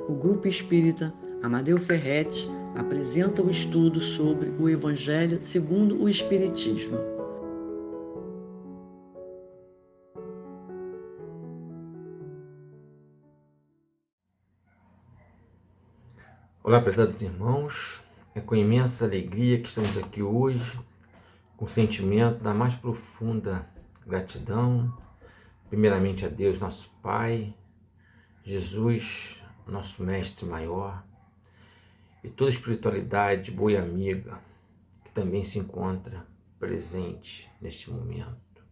o Grupo Espírita Amadeu Ferretti apresenta o estudo sobre o Evangelho segundo o Espiritismo. Olá, prezados irmãos, é com imensa alegria que estamos aqui hoje, com sentimento da mais profunda gratidão, primeiramente a Deus, nosso Pai, Jesus, nosso Mestre Maior, e toda a espiritualidade boa e amiga que também se encontra presente neste momento,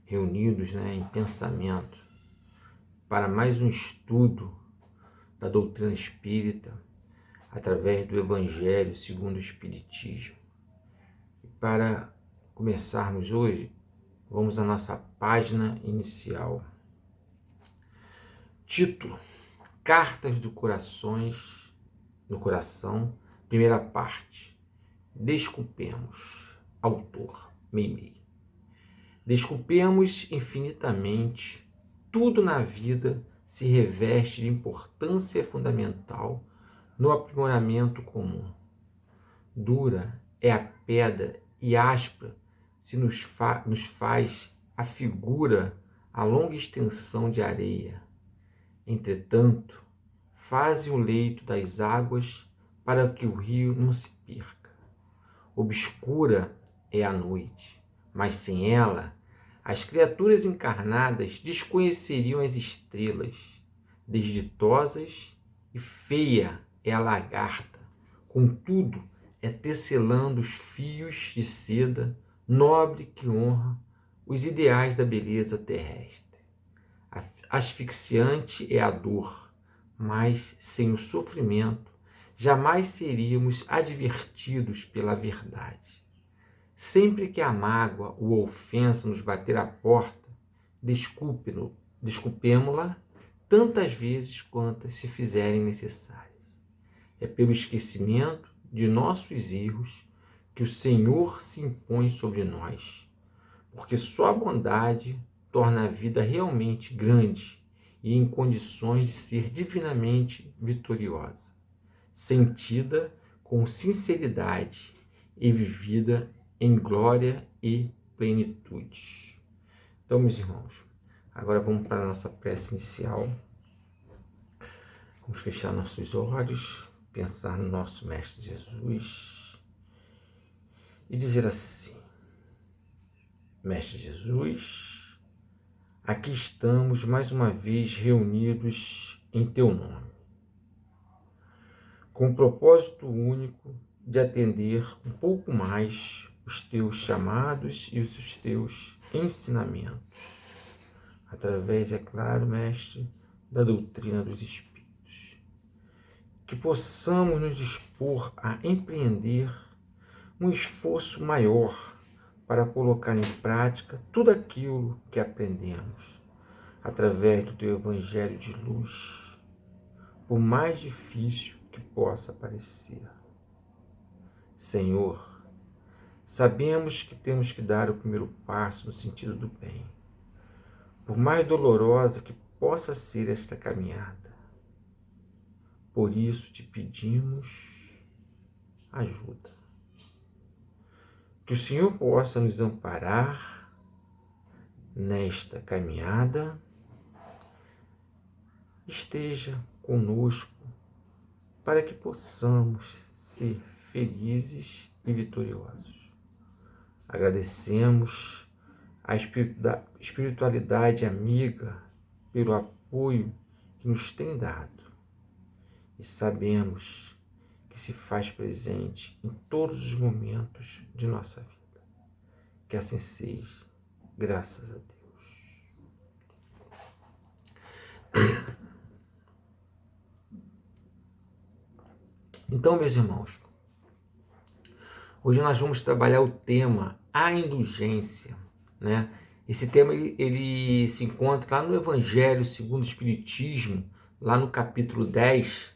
reunidos em pensamento para mais um estudo da doutrina espírita através do Evangelho segundo o Espiritismo. E para começarmos hoje, vamos à nossa página inicial. Título: Cartas do Coração, primeira parte. Desculpemos. Autor Meimei. Desculpemos infinitamente. Tudo na vida se reveste de importância fundamental no aprimoramento comum. Dura é a pedra e áspera se nos faz a figura a longa extensão de areia. Entretanto, faze o leito das águas para que o rio não se perca. Obscura é a noite, mas sem ela, as criaturas encarnadas desconheceriam as estrelas. Desditosas e feia é a lagarta, contudo, é tecelando os fios de seda nobre que honra os ideais da beleza terrestre. Asfixiante é a dor, mas sem o sofrimento jamais seríamos advertidos pela verdade. Sempre que a mágoa ou a ofensa nos bater à porta, desculpemo-la tantas vezes quantas se fizerem necessárias. É pelo esquecimento de nossos erros que o Senhor se impõe sobre nós, porque só a bondade torna a vida realmente grande e em condições de ser divinamente vitoriosa, sentida com sinceridade e vivida em glória e plenitude. Então, meus irmãos, agora vamos para a nossa prece inicial. Vamos fechar nossos olhos, pensar no nosso Mestre Jesus e dizer assim: Mestre Jesus, aqui estamos mais uma vez reunidos em Teu nome, com o propósito único de atender um pouco mais os Teus chamados e os Teus ensinamentos, através, é claro, Mestre, da doutrina dos Espíritos. Que possamos nos dispor a empreender um esforço maior para colocar em prática tudo aquilo que aprendemos através do Teu Evangelho de luz, por mais difícil que possa parecer. Senhor, sabemos que temos que dar o primeiro passo no sentido do bem, por mais dolorosa que possa ser esta caminhada. Por isso te pedimos ajuda. Que o Senhor possa nos amparar nesta caminhada, esteja conosco para que possamos ser felizes e vitoriosos. Agradecemos a espiritualidade amiga pelo apoio que nos tem dado e sabemos que se faz presente em todos os momentos de nossa vida. Que assim seja, graças a Deus. Então, meus irmãos, hoje nós vamos trabalhar o tema a indulgência, né? Esse tema ele se encontra lá no Evangelho segundo o Espiritismo, lá no capítulo 10,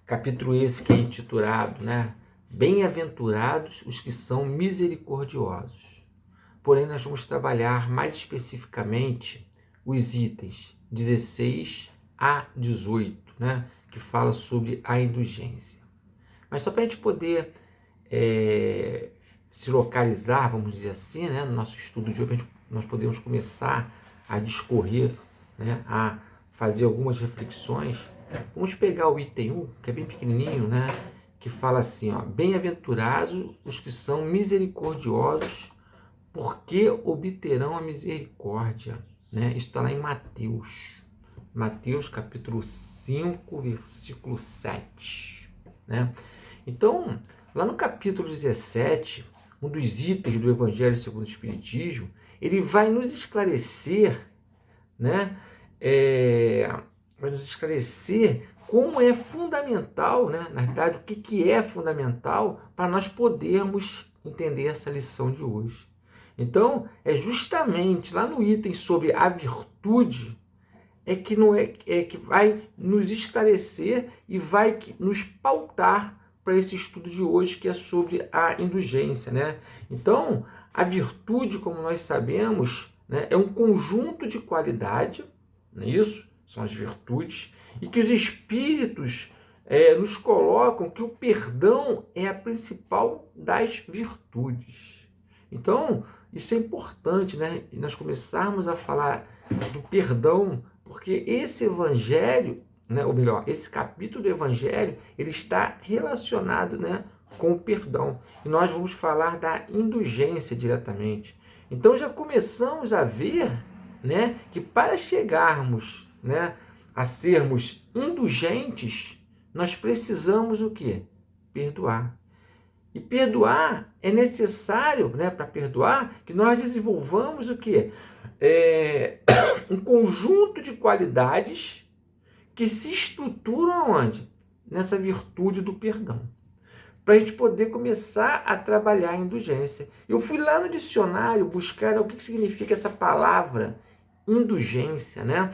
capítulo esse que é intitulado, né? Bem-aventurados os que são misericordiosos. Porém, nós vamos trabalhar mais especificamente os itens 16 a 18, né? Que que fala sobre a indulgência. Mas só para a gente poder se localizar, vamos dizer assim, né, no nosso estudo de hoje, nós podemos começar a discorrer, né, a fazer algumas reflexões. Vamos pegar o item 1, que é bem pequenininho, né, que fala assim, ó, bem-aventurados os que são misericordiosos, porque obterão a misericórdia. Né? Isso está lá em Mateus. Mateus capítulo 5, versículo 7. Né? Então, lá no capítulo 17, um dos itens do Evangelho segundo o Espiritismo, ele vai nos esclarecer, né? Vai nos esclarecer como é fundamental, né? Na verdade, o que é fundamental para nós podermos entender essa lição de hoje. Então, é justamente lá no item sobre a virtude que vai nos esclarecer e vai nos pautar para esse estudo de hoje, que é sobre a indulgência, né? Então, a virtude, como nós sabemos, né, é um conjunto de qualidade, não é isso? São as virtudes, e que os espíritos nos colocam que o perdão é a principal das virtudes. Então, isso é importante, né? E nós começarmos a falar do perdão, porque esse evangelho, né, ou melhor, esse capítulo do evangelho, ele está relacionado, né, com o perdão. E nós vamos falar da indulgência diretamente. Então já começamos a ver, né, que para chegarmos, né, a sermos indulgentes, nós precisamos o quê? Perdoar. E perdoar é necessário, né, para perdoar, que nós desenvolvamos o quê? Um conjunto de qualidades que se estruturam onde? Nessa virtude do perdão. Para a gente poder começar a trabalhar a indulgência. Eu fui lá no dicionário buscar o que significa essa palavra indulgência, né?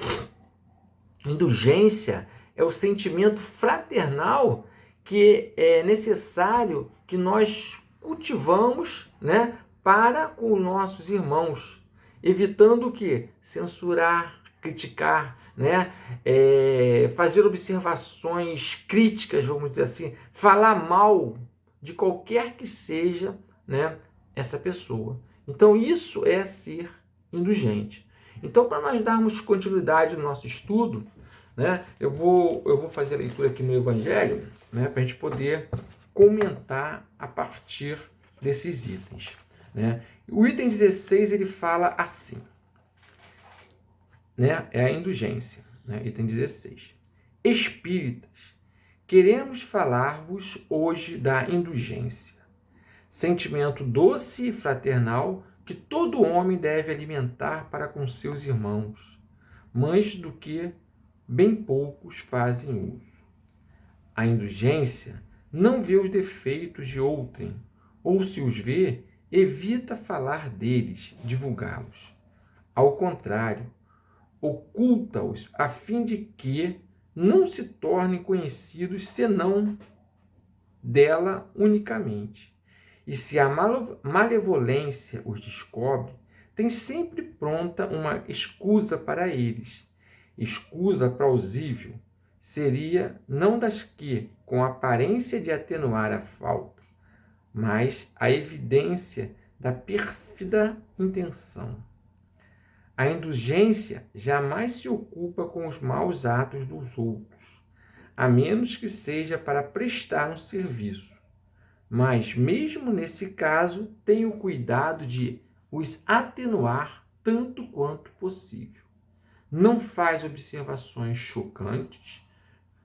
Indulgência é o sentimento fraternal que é necessário que nós cultivamos, né, para com os nossos irmãos, evitando o quê? Censurar, criticar, né, fazer observações críticas, vamos dizer assim, falar mal de qualquer que seja, né, essa pessoa. Então isso é ser indulgente. Então, para nós darmos continuidade no nosso estudo, né, eu vou fazer a leitura aqui no Evangelho, né, para a gente poder comentar a partir desses itens. Né? O item 16 ele fala assim, né, é a indulgência, né, item 16. Espíritas, queremos falar-vos hoje da indulgência, sentimento doce e fraternal que todo homem deve alimentar para com seus irmãos, mais do que bem poucos fazem uso. A indulgência não vê os defeitos de outrem, ou se os vê, evita falar deles, divulgá-los. Ao contrário, oculta-os a fim de que não se tornem conhecidos senão dela unicamente. E se a malevolência os descobre, tem sempre pronta uma escusa para eles. Escusa plausível seria não das que, com aparência de atenuar a falta, mas a evidência da pérfida intenção. A indulgência jamais se ocupa com os maus atos dos outros, a menos que seja para prestar um serviço. Mas, mesmo nesse caso, tem o cuidado de os atenuar tanto quanto possível. Não faz observações chocantes,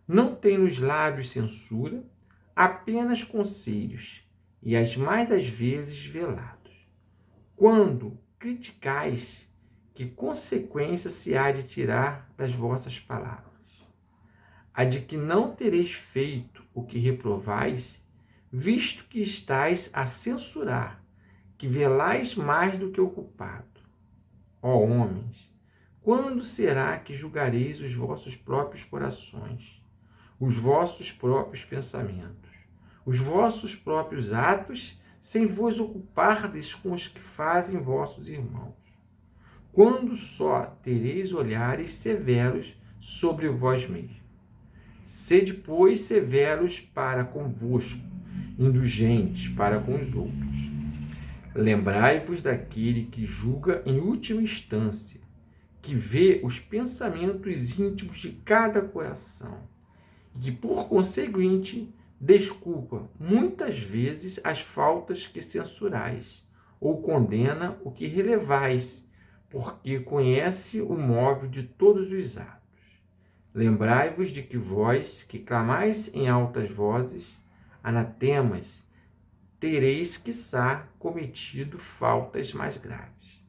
não tem nos lábios censura, apenas conselhos, e as mais das vezes velados. Quando criticais, que consequência se há de tirar das vossas palavras? A de que não tereis feito o que reprovais, visto que estais a censurar, que velais mais do que ocupado. Ó homens, quando será que julgareis os vossos próprios corações, os vossos próprios pensamentos, os vossos próprios atos, sem vos ocupardes com os que fazem vossos irmãos? Quando só tereis olhares severos sobre vós mesmos? Sede, pois, severos para convosco, indulgentes para com os outros. Lembrai-vos daquele que julga em última instância, que vê os pensamentos íntimos de cada coração, e que, por conseguinte, desculpa muitas vezes as faltas que censurais, ou condena o que relevais, porque conhece o móvel de todos os atos. Lembrai-vos de que vós, que clamais em altas vozes, anatemas, tereis, quiçá, cometido faltas mais graves.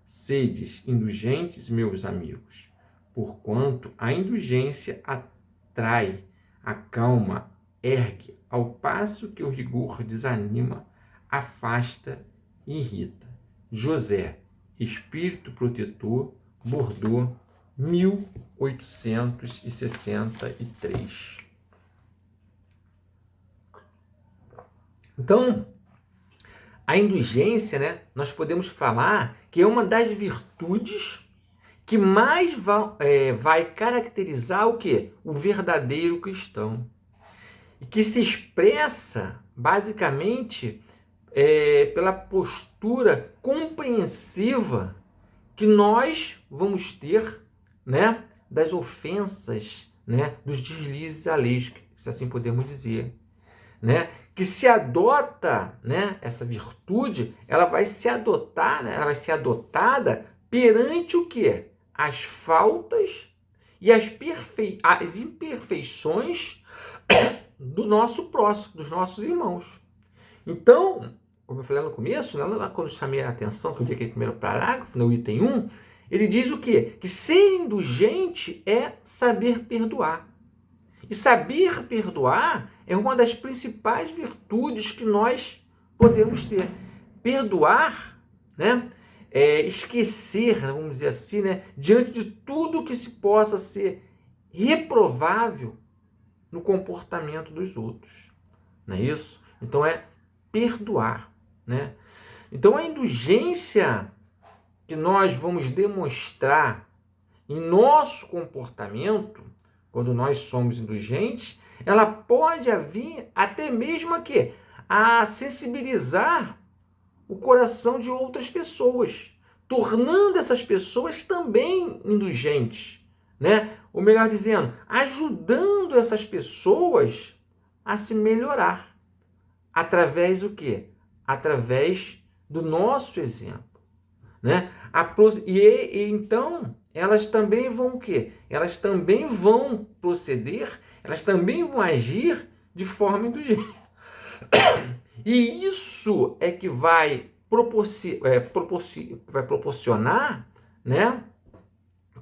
Sedes indulgentes, meus amigos, porquanto a indulgência atrai, acalma, ergue, ao passo que o rigor desanima, afasta e irrita. José, Espírito Protetor, Bordeaux, 1863. Então, a indulgência, né, nós podemos falar que é uma das virtudes que mais vai caracterizar o quê? O verdadeiro cristão. E que se expressa, basicamente, pela postura compreensiva que nós vamos ter, né, das ofensas, né, dos deslizes alheios, se assim podemos dizer, né, que se adota, né, essa virtude, ela vai se adotar, né, ela vai ser adotada perante o quê? As faltas e as imperfeições do nosso próximo, dos nossos irmãos. Então, como eu falei no começo, lá quando eu chamei a atenção, que eu vi aquele primeiro parágrafo, no item 1, ele diz o quê? Que ser indulgente é saber perdoar. E saber perdoar é uma das principais virtudes que nós podemos ter. Perdoar, né? Esquecer, vamos dizer assim, né? Diante de tudo que se possa ser reprovável no comportamento dos outros. Não é isso? Então é perdoar, né? Então a indulgência que nós vamos demonstrar em nosso comportamento, quando nós somos indulgentes, ela pode vir até mesmo a sensibilizar o coração de outras pessoas, tornando essas pessoas também indulgentes, né? Ou melhor dizendo, ajudando essas pessoas a se melhorar. Através do quê? Através do nosso exemplo, né? E então elas também vão o quê? Elas também vão proceder, elas também vão agir de forma indulgente. E isso é que vai proporcionar, né,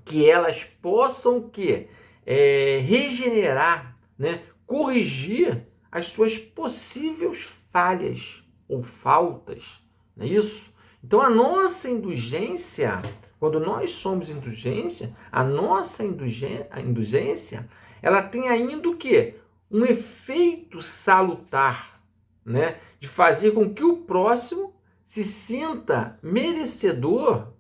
que elas possam o quê? Regenerar, né, corrigir as suas possíveis falhas ou faltas, não é isso? Então a nossa indulgência, quando nós somos indulgência, a nossa indulgência, ela tem ainda o quê? Um efeito salutar, né? De fazer com que o próximo se sinta merecedor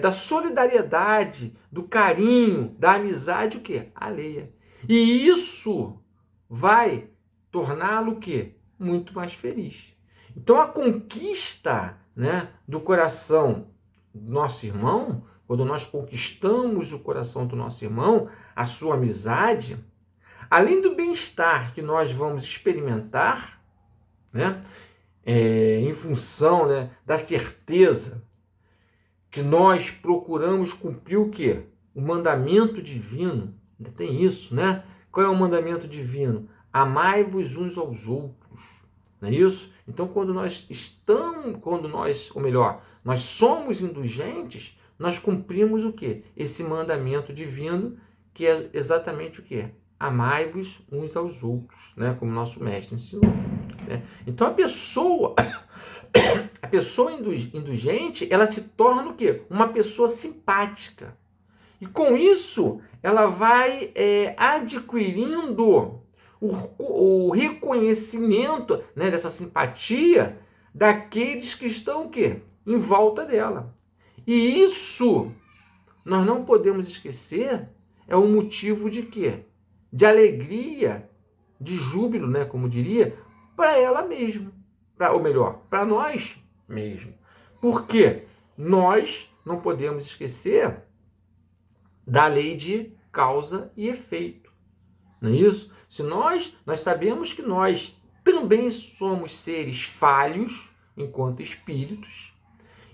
da solidariedade, do carinho, da amizade, o quê? Alheia. E isso vai torná-lo o quê? Muito mais feliz. Então a conquista, né, do coração do nosso irmão, quando nós conquistamos o coração do nosso irmão, a sua amizade, além do bem-estar que nós vamos experimentar, né, em função, né, da certeza que nós procuramos cumprir o quê? O mandamento divino. Ainda tem isso, né? Qual é o mandamento divino? Amai-vos uns aos outros. Não é isso? Então, nós somos indulgentes, nós cumprimos o quê? Esse mandamento divino, que é exatamente o quê? Amai-vos uns aos outros, né? Como nosso mestre ensinou. Né? Então, a pessoa indulgente, ela se torna o quê? Uma pessoa simpática. E com isso, ela vai adquirindo o reconhecimento, né, dessa simpatia daqueles que estão o quê? Em volta dela. E isso, nós não podemos esquecer, é o motivo de quê? de alegria, de júbilo, né, como diria, para ela mesma, ou melhor, para nós mesmos. Porque nós não podemos esquecer da lei de causa e efeito, não é isso? Se nós sabemos que nós também somos seres falhos enquanto espíritos,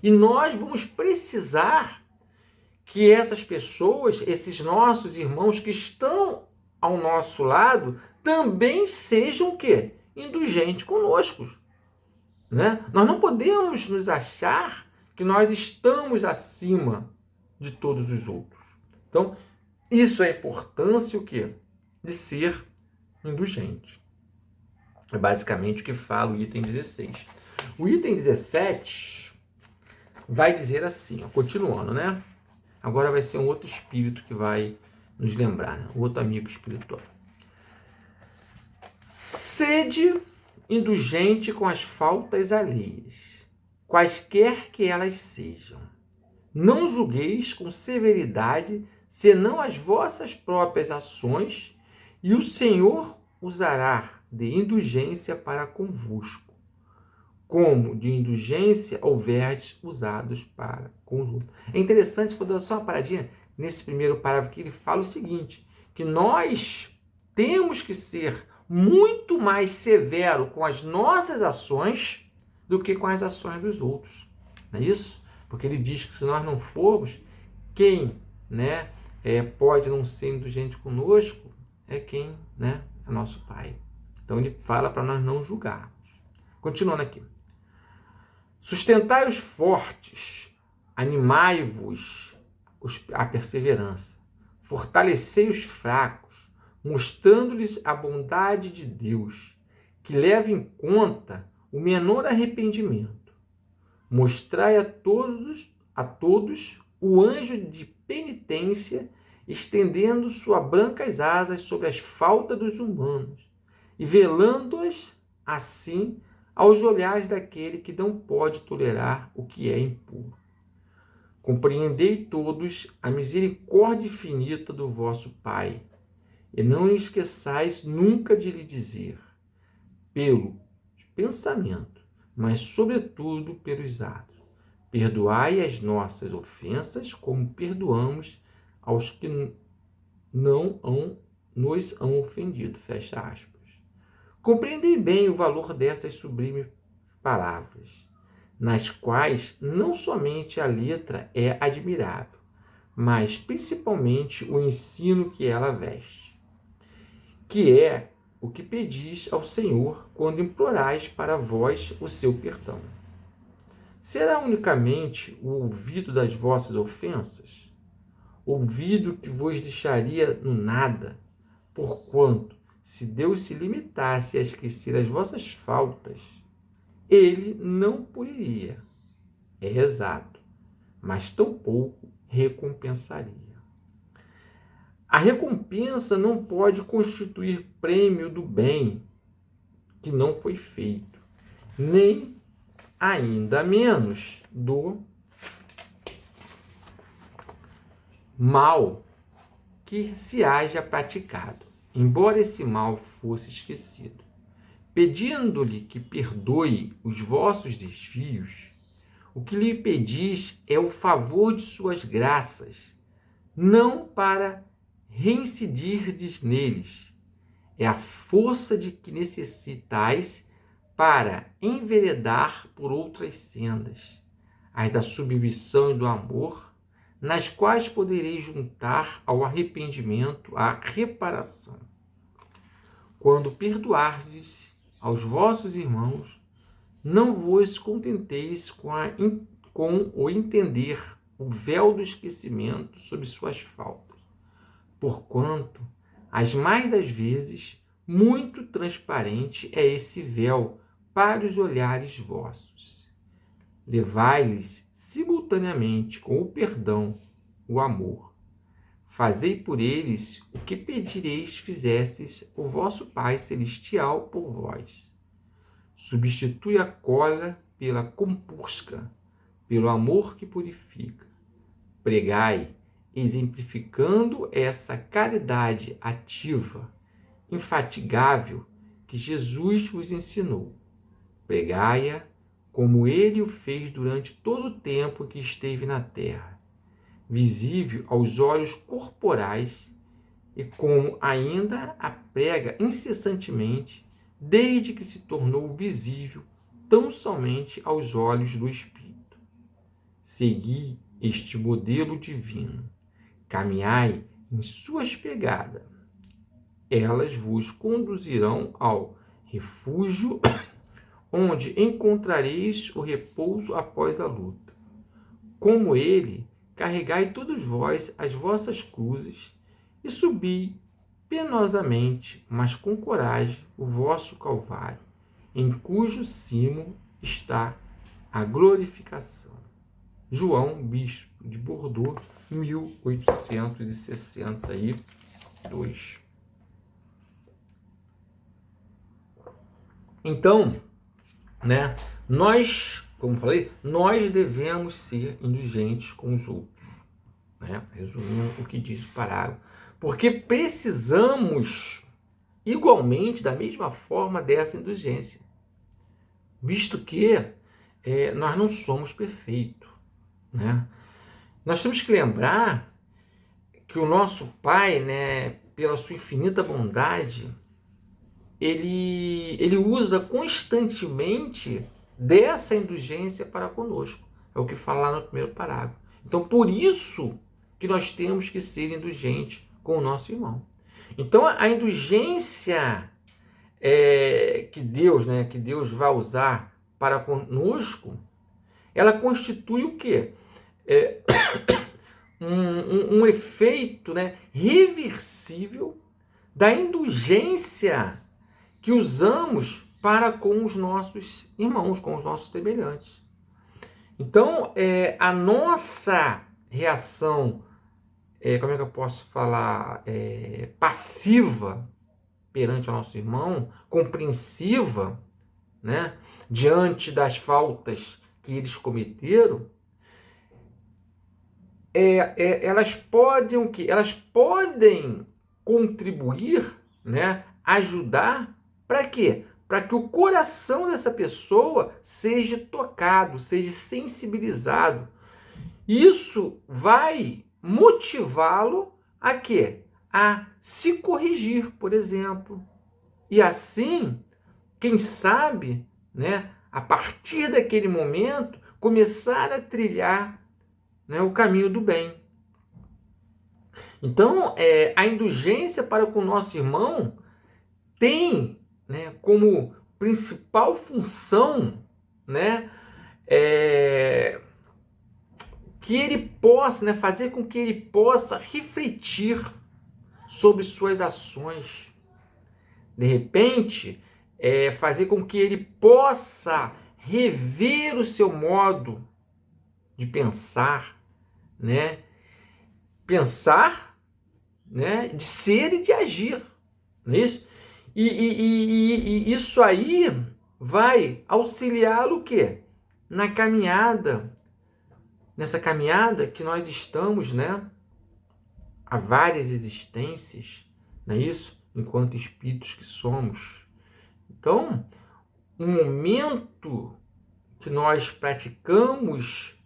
e nós vamos precisar que essas pessoas, esses nossos irmãos que estão ao nosso lado, também sejam o quê? Indulgentes conosco, né? Nós não podemos nos achar que nós estamos acima de todos os outros. Então, isso é a importância o quê? De ser indulgente. É basicamente o que fala o item 16. O item 17 vai dizer assim, ó, continuando, né? Agora vai ser um outro espírito que vai nos lembrar, né? Outro amigo espiritual. Sede indulgente com as faltas alheias, quaisquer que elas sejam. Não julgueis com severidade, senão as vossas próprias ações, e o Senhor usará de indulgência para convosco, como de indulgência houverdes usados para conjunto. É interessante, vou dar só uma paradinha nesse primeiro parágrafo, que ele fala o seguinte, que nós temos que ser muito mais severo com as nossas ações do que com as ações dos outros. Não é isso? Porque ele diz que se nós não formos, quem, né, pode não ser indulgente conosco é quem, né, é nosso Pai. Então ele fala para nós não julgarmos. Continuando aqui. Sustentai os fortes, animai-vos a perseverança, fortalecei os fracos, mostrando-lhes a bondade de Deus, que leva em conta o menor arrependimento. Mostrai a todos o anjo de penitência, estendendo suas brancas asas sobre as faltas dos humanos, e velando-as assim aos olhares daquele que não pode tolerar o que é impuro. Compreendei todos a misericórdia infinita do vosso Pai, e não esqueçais nunca de lhe dizer, pelo pensamento, mas sobretudo pelos atos, perdoai as nossas ofensas, como perdoamos aos que nos hão ofendido. Fecha aspas. Compreendei bem o valor dessas sublimes palavras, nas quais não somente a letra é admirável, mas principalmente o ensino que ela veste, que é o que pedis ao Senhor quando implorais para vós o seu perdão. Será unicamente o ouvido das vossas ofensas? Ouvido que vos deixaria no nada, porquanto, se Deus se limitasse a esquecer as vossas faltas, ele não puniria, é exato, mas tampouco recompensaria. A recompensa não pode constituir prêmio do bem que não foi feito, nem ainda menos do mal que se haja praticado, embora esse mal fosse esquecido. Pedindo-lhe que perdoe os vossos desvios, o que lhe pedis é o favor de suas graças, não para reincidirdes neles. É a força de que necessitais para enveredar por outras sendas, as da submissão e do amor, nas quais podereis juntar ao arrependimento a reparação. Quando perdoardes aos vossos irmãos, não vos contenteis com o entender o véu do esquecimento sobre suas faltas, porquanto, as mais das vezes, muito transparente é esse véu para os olhares vossos. Levai-lhes simultaneamente com o perdão, o amor. Fazei por eles o que pedireis fizesses o vosso Pai Celestial por vós. Substitui a cólera pela compurca, pelo amor que purifica. Pregai, exemplificando essa caridade ativa, infatigável que Jesus vos ensinou. Pregai-a como ele o fez durante todo o tempo que esteve na terra, visível aos olhos corporais, e como ainda a prega incessantemente, desde que se tornou visível tão somente aos olhos do Espírito. Segui este modelo divino, caminhai em suas pegadas. Elas vos conduzirão ao refúgio, onde encontrareis o repouso após a luta. Como ele, carregai todos vós as vossas cruzes e subi penosamente, mas com coragem, o vosso Calvário, em cujo cimo está a glorificação. João, bispo de Bordeaux, 1862. Então, nós, como falei, nós devemos ser indulgentes com os outros. Resumindo o que diz o parágrafo. Porque precisamos, igualmente, da mesma forma, dessa indulgência. Visto que nós não somos perfeitos. Nós temos que lembrar que o nosso Pai, pela sua infinita bondade, ele usa constantemente dessa indulgência para conosco. É o que fala lá no primeiro parágrafo. Então, por isso que nós temos que ser indulgentes com o nosso irmão. Então, a indulgência que Deus vai usar para conosco, ela constitui o quê? Um efeito reversível da indulgência que usamos para com os nossos irmãos, com os nossos semelhantes. Então, a nossa reação, como é que eu posso falar, passiva perante o nosso irmão, compreensiva, diante das faltas que eles cometeram, elas podem contribuir, ajudar, para quê? Para que o coração dessa pessoa seja tocado, seja sensibilizado. Isso vai motivá-lo a quê? A se corrigir, por exemplo. E assim, quem sabe, a partir daquele momento, começar a trilhar o caminho do bem. Então, a indulgência para com o nosso irmão tem como principal função que ele possa, fazer com que ele possa refletir sobre suas ações. De repente, fazer com que ele possa rever o seu modo de pensar, pensar, de ser e de agir, não é isso? E isso aí vai auxiliá-lo o quê? Na caminhada, nessa caminhada que nós estamos, há várias existências, não é isso? Enquanto espíritos que somos. Então, o momento que nós praticamos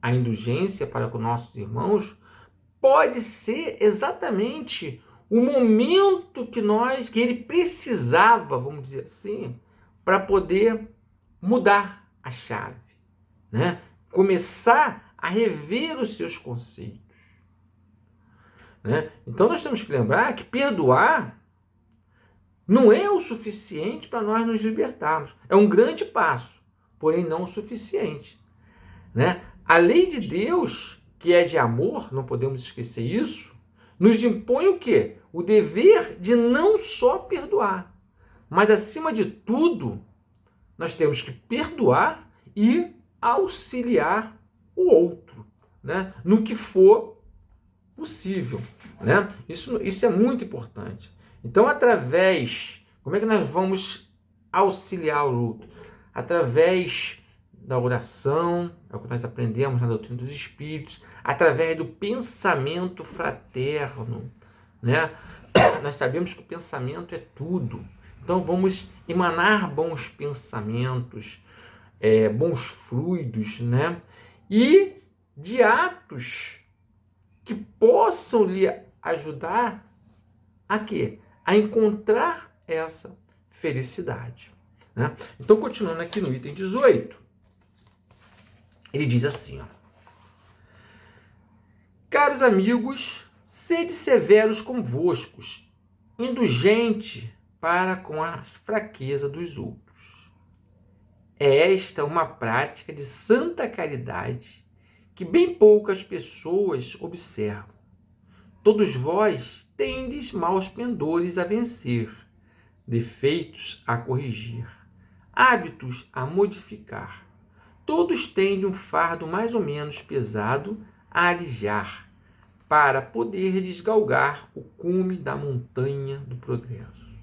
a indulgência para com nossos irmãos pode ser exatamente o momento que ele precisava, vamos dizer assim, para poder mudar a chave, começar a rever os seus conceitos. Então nós temos que lembrar que perdoar não é o suficiente para nós nos libertarmos. É um grande passo, porém não o suficiente. A lei de Deus, que é de amor, não podemos esquecer isso, nos impõe o quê? O dever de não só perdoar, mas acima de tudo, nós temos que perdoar e auxiliar o outro, no que for possível. Isso é muito importante. Então, como é que nós vamos auxiliar o outro? Através da oração, é o que nós aprendemos na doutrina dos Espíritos, através do pensamento fraterno, nós sabemos que o pensamento é tudo. Então vamos emanar bons pensamentos, bons fluidos, né? E de atos que possam lhe ajudar a quê? A encontrar essa felicidade, né? Então, continuando aqui no item 18, ele diz assim, ó: caros amigos, sede severos convoscos, indulgente para com a fraqueza dos outros. É esta uma prática de santa caridade que bem poucas pessoas observam. Todos vós tendes maus pendores a vencer, defeitos a corrigir, hábitos a modificar. Todos têm um fardo mais ou menos pesado a alijar, para poder desgalgar o cume da montanha do progresso.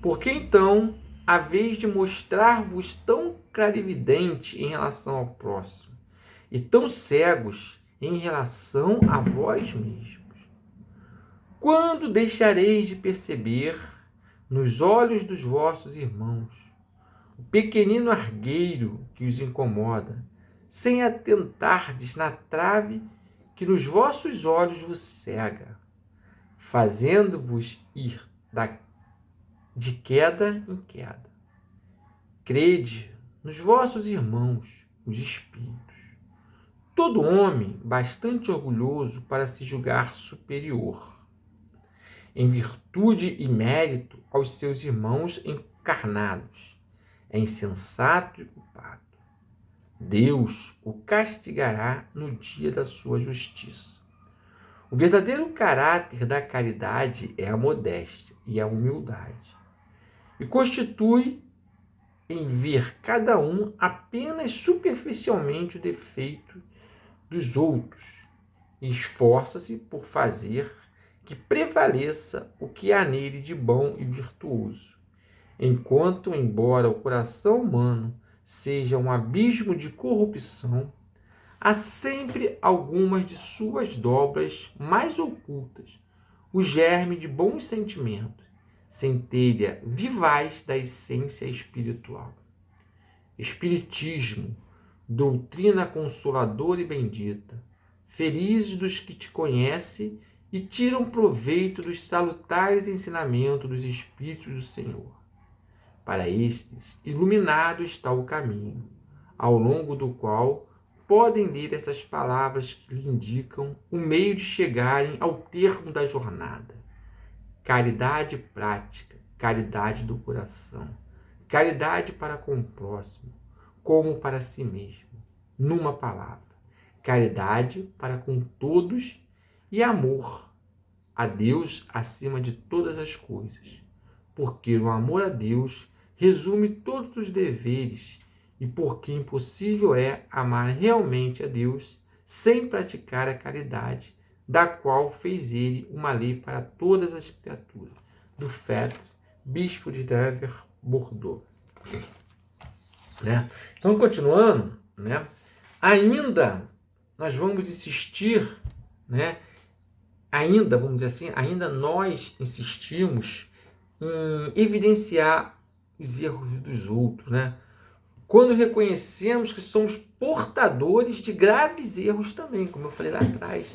Porque então, a vez de mostrar-vos tão clarividente em relação ao próximo, e tão cegos em relação a vós mesmos, quando deixareis de perceber nos olhos dos vossos irmãos o pequenino argueiro que os incomoda, sem atentardes na trave que nos vossos olhos vos cega, fazendo-vos ir de queda em queda? Crede nos vossos irmãos, os espíritos. Todo homem bastante orgulhoso para se julgar superior, em virtude e mérito aos seus irmãos encarnados, é insensato e culpado. Deus o castigará no dia da sua justiça. O verdadeiro caráter da caridade é a modéstia e a humildade, e constitui em ver cada um apenas superficialmente o defeito dos outros, e esforça-se por fazer que prevaleça o que há nele de bom e virtuoso, enquanto, embora o coração humano seja um abismo de corrupção, há sempre algumas de suas dobras mais ocultas, o germe de bons sentimentos, centelha vivaz da essência espiritual. Espiritismo, doutrina consoladora e bendita, felizes dos que te conhecem e tiram proveito dos salutares ensinamentos dos Espíritos do Senhor. Para estes, iluminado está o caminho, ao longo do qual podem ler essas palavras que lhe indicam o meio de chegarem ao termo da jornada. Caridade prática, caridade do coração, caridade para com o próximo, como para si mesmo. Numa palavra, caridade para com todos e amor a Deus acima de todas as coisas, porque o amor a Deus resume todos os deveres e porque impossível é amar realmente a Deus sem praticar a caridade, da qual fez ele uma lei para todas as criaturas. Do Fetter, bispo de Nevers, Bordeaux. Né? Então, continuando, né? Ainda nós vamos insistir, né? Vamos dizer assim, ainda nós insistimos em evidenciar os erros dos outros, né? Quando reconhecemos que somos portadores de graves erros também, como eu falei lá atrás.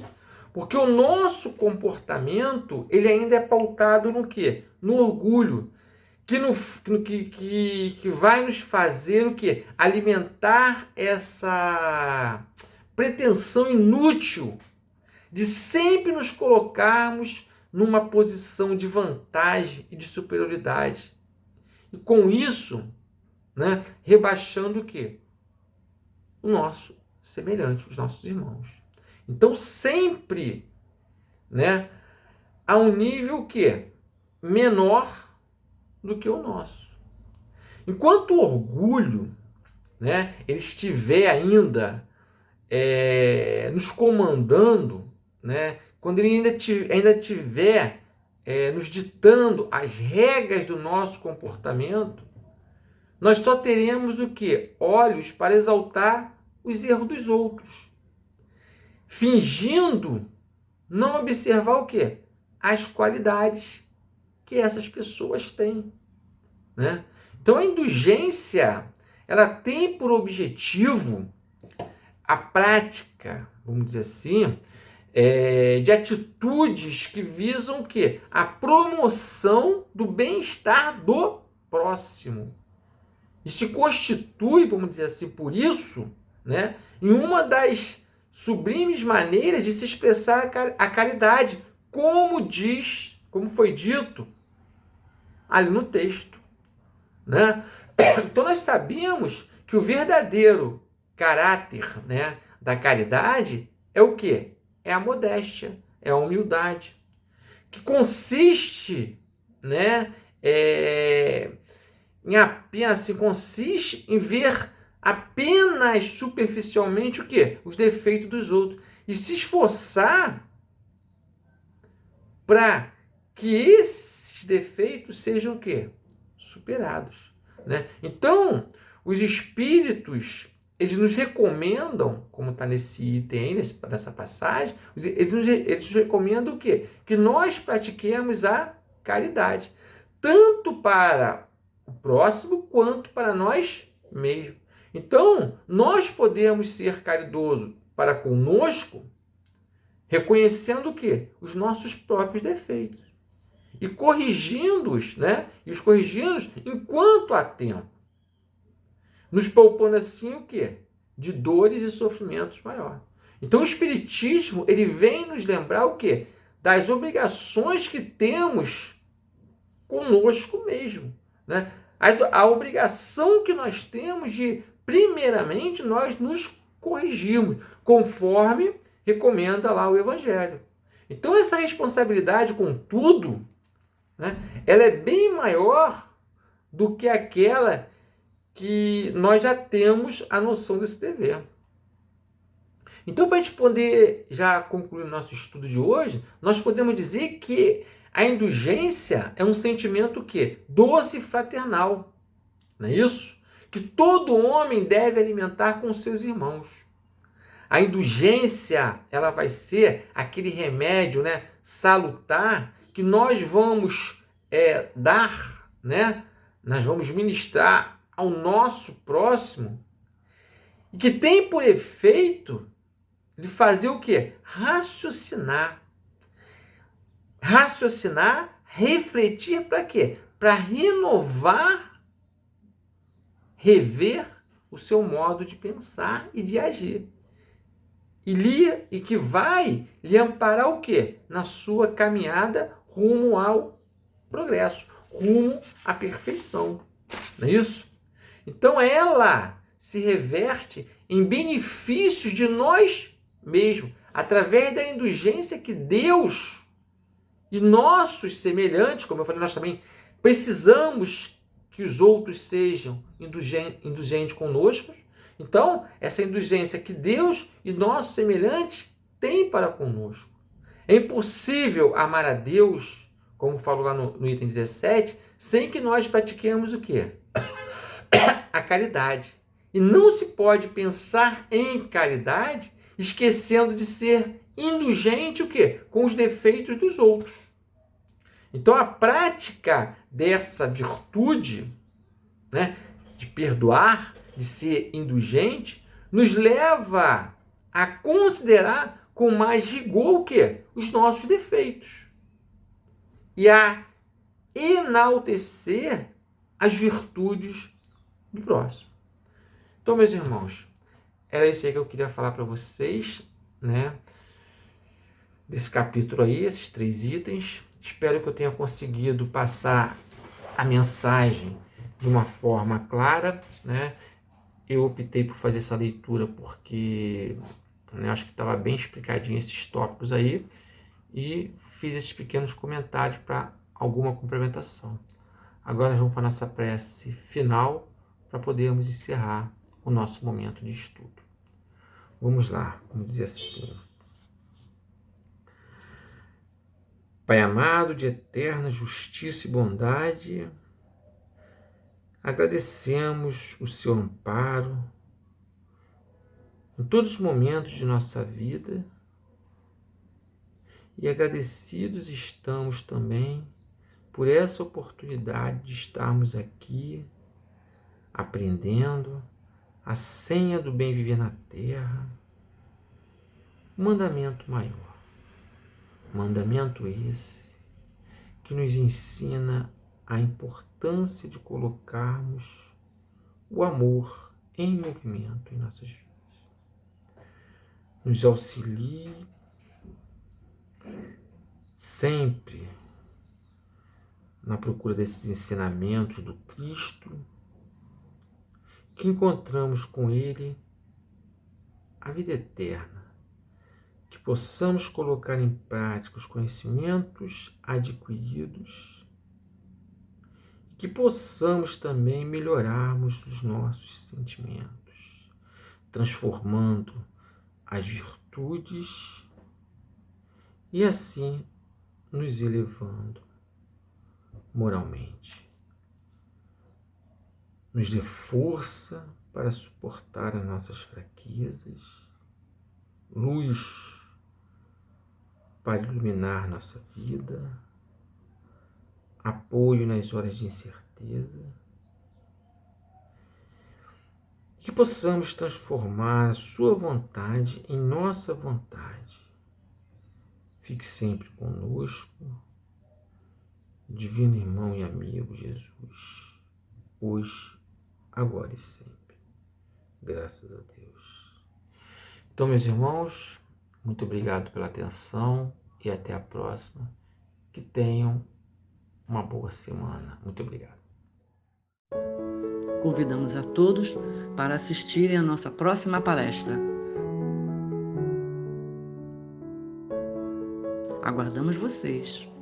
Porque o nosso comportamento, ele ainda é pautado no quê? No orgulho, que vai nos fazer o quê? Alimentar essa pretensão inútil de sempre nos colocarmos numa posição de vantagem e de superioridade. E com isso, né, rebaixando o quê? O nosso semelhante, os nossos irmãos. Então, sempre, né, a um nível que menor do que o nosso. Enquanto o orgulho, né, ele estiver ainda nos comandando, né, quando ele ainda estiver nos ditando as regras do nosso comportamento, nós só teremos o quê? Olhos para exaltar os erros dos outros, fingindo não observar o quê? as qualidades que essas pessoas têm, né? Então a indulgência, ela tem por objetivo a prática, vamos dizer assim, de atitudes que visam o quê? A promoção do bem-estar do próximo. E se constitui, vamos dizer assim, por isso, né, em uma das sublimes maneiras de se expressar a caridade, como foi dito ali no texto, né? Então nós sabemos que o verdadeiro caráter, né, da caridade é o quê? É a modéstia, é a humildade, que consiste, né, consiste em ver apenas superficialmente o quê? Os defeitos dos outros e se esforçar para que esses defeitos sejam o quê? Superados, né? Então, os espíritos, eles nos recomendam, como está nesse item aí, nessa passagem, eles nos recomendam o quê? Que nós pratiquemos a caridade, tanto para o próximo quanto para nós mesmos. Então, nós podemos ser caridosos para conosco, reconhecendo o quê? Os nossos próprios defeitos. E corrigindo-os, né? E os corrigindo enquanto há tempo. Nos poupando assim o quê? De dores e sofrimentos maiores. Então o Espiritismo, ele vem nos lembrar o quê? Das obrigações que temos conosco mesmo, né? A obrigação que nós temos de, primeiramente, nós nos corrigirmos, conforme recomenda lá o Evangelho. Então essa responsabilidade com tudo, né, ela é bem maior do que aquela que nós já temos a noção desse dever. Então, para a gente poder já concluir o nosso estudo de hoje, nós podemos dizer que a indulgência é um sentimento o quê? Doce e fraternal. Não é isso? Que todo homem deve alimentar com seus irmãos. A indulgência, ela vai ser aquele remédio, né, salutar que nós vamos dar, né? Nós vamos ministrar ao nosso próximo e que tem por efeito de fazer o quê? Raciocinar, refletir para quê? Para renovar, rever o seu modo de pensar e de agir. E que vai lhe amparar o quê? Na sua caminhada rumo ao progresso, rumo à perfeição. Não é isso? Então ela se reverte em benefícios de nós mesmos, através da indulgência que Deus e nossos semelhantes, como eu falei, nós também precisamos que os outros sejam indulgentes conosco. Então, essa indulgência que Deus e nossos semelhantes têm para conosco. É impossível amar a Deus, como falou lá no item 17, sem que nós pratiquemos o quê? A caridade. E não se pode pensar em caridade esquecendo de ser indulgente o quê? Com os defeitos dos outros. Então, a prática dessa virtude, né, de perdoar, de ser indulgente, nos leva a considerar com mais rigor o quê? Os nossos defeitos. E a enaltecer as virtudes do próximo. Então, meus irmãos, era isso aí que eu queria falar para vocês, né? Desse capítulo aí, esses 3 itens. Espero que eu tenha conseguido passar a mensagem de uma forma clara, né? Eu optei por fazer essa leitura porque acho que estava bem explicadinho esses tópicos aí e fiz esses pequenos comentários para alguma complementação. Agora nós vamos para a nossa prece final para podermos encerrar o nosso momento de estudo. Vamos lá, vamos dizer assim. Pai amado, de eterna justiça e bondade, agradecemos o seu amparo em todos os momentos de nossa vida E agradecidos estamos também por essa oportunidade de estarmos aqui aprendendo a senha do bem viver na terra, um mandamento maior. Mandamento esse que nos ensina a importância de colocarmos o amor em movimento em nossas vidas. Nos auxilie sempre na procura desses ensinamentos do Cristo, que encontramos com Ele a vida eterna, que possamos colocar em prática os conhecimentos adquiridos, que possamos também melhorarmos os nossos sentimentos, transformando as virtudes e assim nos elevando moralmente. Nos dê força para suportar as nossas fraquezas, luz para iluminar nossa vida, apoio nas horas de incerteza, que possamos transformar a sua vontade em nossa vontade. Fique sempre conosco, divino irmão e amigo Jesus, hoje, agora e sempre. Graças a Deus. Então, meus irmãos, muito obrigado pela atenção e até a próxima. Que tenham uma boa semana. Muito obrigado. Convidamos a todos para assistirem à nossa próxima palestra. Aguardamos vocês!